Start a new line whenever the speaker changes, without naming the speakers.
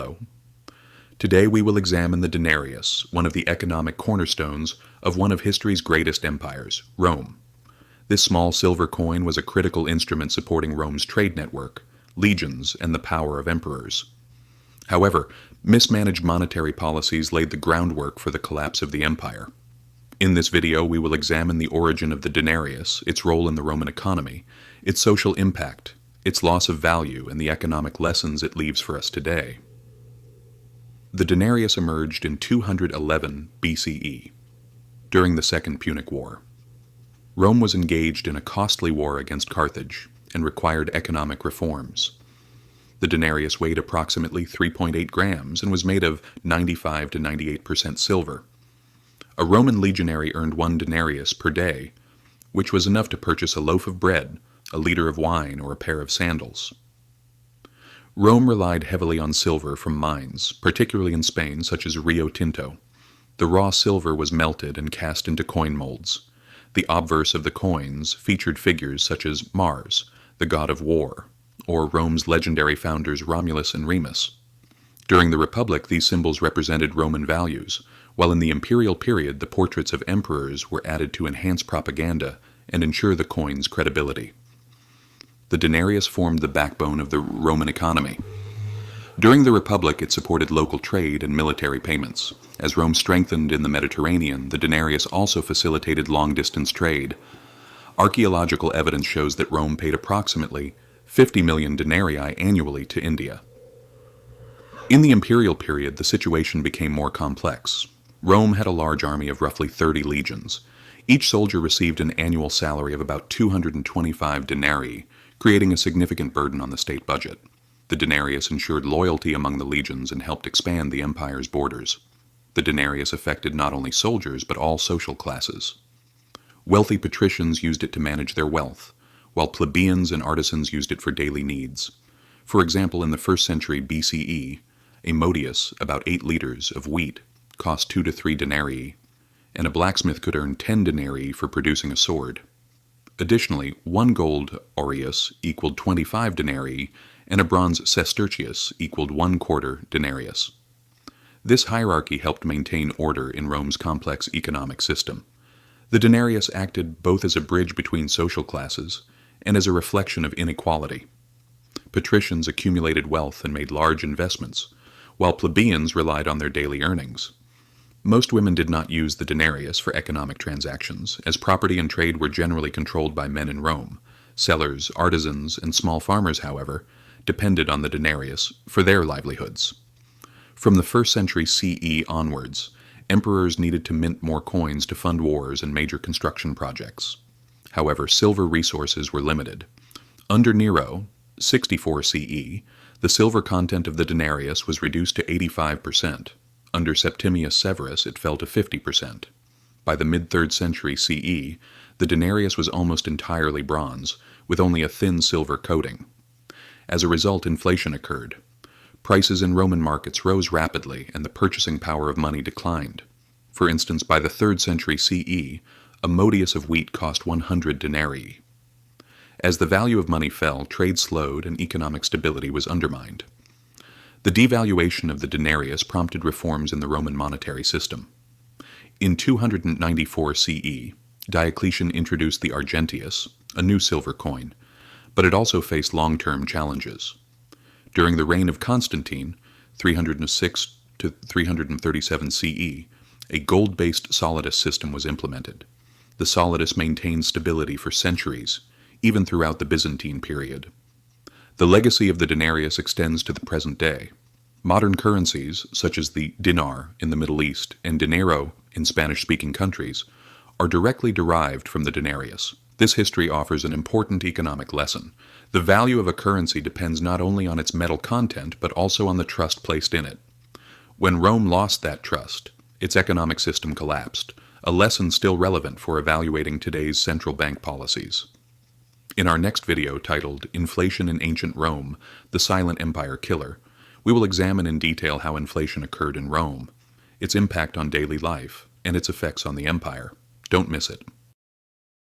Hello. Today we will examine the denarius, one of the economic cornerstones of one of history's greatest empires, Rome. This small silver coin was a critical instrument supporting Rome's trade network, legions, and the power of emperors. However, mismanaged monetary policies laid the groundwork for the collapse of the empire. In this video, we will examine the origin of the denarius, its role in the Roman economy, its social impact, its loss of value, and the economic lessons it leaves for us today. The denarius emerged in 211 BCE, during the Second Punic War. Rome was engaged in a costly war against Carthage and required economic reforms. The denarius weighed approximately 3.8 grams and was made of 95 to 98% silver. A Roman legionary earned 1 denarius per day, which was enough to purchase a loaf of bread, a liter of wine, or a pair of sandals. Rome relied heavily on silver from mines, particularly in Spain, such as Rio Tinto. The raw silver was melted and cast into coin molds. The obverse of the coins featured figures such as Mars, the god of war, or Rome's legendary founders Romulus and Remus. During the Republic, these symbols represented Roman values, while in the imperial period the portraits of emperors were added to enhance propaganda and ensure the coin's credibility. The denarius formed the backbone of the Roman economy. During the Republic, it supported local trade and military payments. As Rome strengthened in the Mediterranean, the denarius also facilitated long-distance trade. Archaeological evidence shows that Rome paid approximately 50 million denarii annually to India. In the imperial period, the situation became more complex. Rome had a large army of roughly 30 legions. Each soldier received an annual salary of about 225 denarii, creating a significant burden on the state budget. The denarius ensured loyalty among the legions and helped expand the empire's borders. The denarius affected not only soldiers but all social classes. Wealthy patricians used it to manage their wealth, while plebeians and artisans used it for daily needs. For example, in the 1st century BCE, a modius, about 8 liters, of wheat cost 2 to 3 denarii, and a blacksmith could earn 10 denarii for producing a sword. Additionally, 1 gold aureus equaled 25 denarii, and a bronze sestertius equaled 1/4 denarius. This hierarchy helped maintain order in Rome's complex economic system. The denarius acted both as a bridge between social classes and as a reflection of inequality. Patricians accumulated wealth and made large investments, while plebeians relied on their daily earnings. Most women did not use the denarius for economic transactions, as property and trade were generally controlled by men in Rome. Sellers, artisans, and small farmers, however, depended on the denarius for their livelihoods. From the 1st century CE onwards, emperors needed to mint more coins to fund wars and major construction projects. However, silver resources were limited. Under Nero, 64 CE, the silver content of the denarius was reduced to 85%. Under Septimius Severus, it fell to 50%. By the mid-3rd century CE, the denarius was almost entirely bronze, with only a thin silver coating. As a result, inflation occurred. Prices in Roman markets rose rapidly, and the purchasing power of money declined. For instance, by the 3rd century CE, a modius of wheat cost 100 denarii. As the value of money fell, trade slowed and economic stability was undermined. The devaluation of the denarius prompted reforms in the Roman monetary system. In 294 CE, Diocletian introduced the argentius, a new silver coin, but it also faced long-term challenges. During the reign of Constantine, 306 to 337 CE, a gold-based solidus system was implemented. The solidus maintained stability for centuries, even throughout the Byzantine period. The legacy of the denarius extends to the present day. Modern currencies, such as the dinar in the Middle East and dinero in Spanish-speaking countries, are directly derived from the denarius. This history offers an important economic lesson. The value of a currency depends not only on its metal content, but also on the trust placed in it. When Rome lost that trust, its economic system collapsed, a lesson still relevant for evaluating today's central bank policies. In our next video, titled Inflation in Ancient Rome, the Silent Empire Killer, we will examine in detail how inflation occurred in Rome, its impact on daily life, and its effects on the empire. Don't miss it.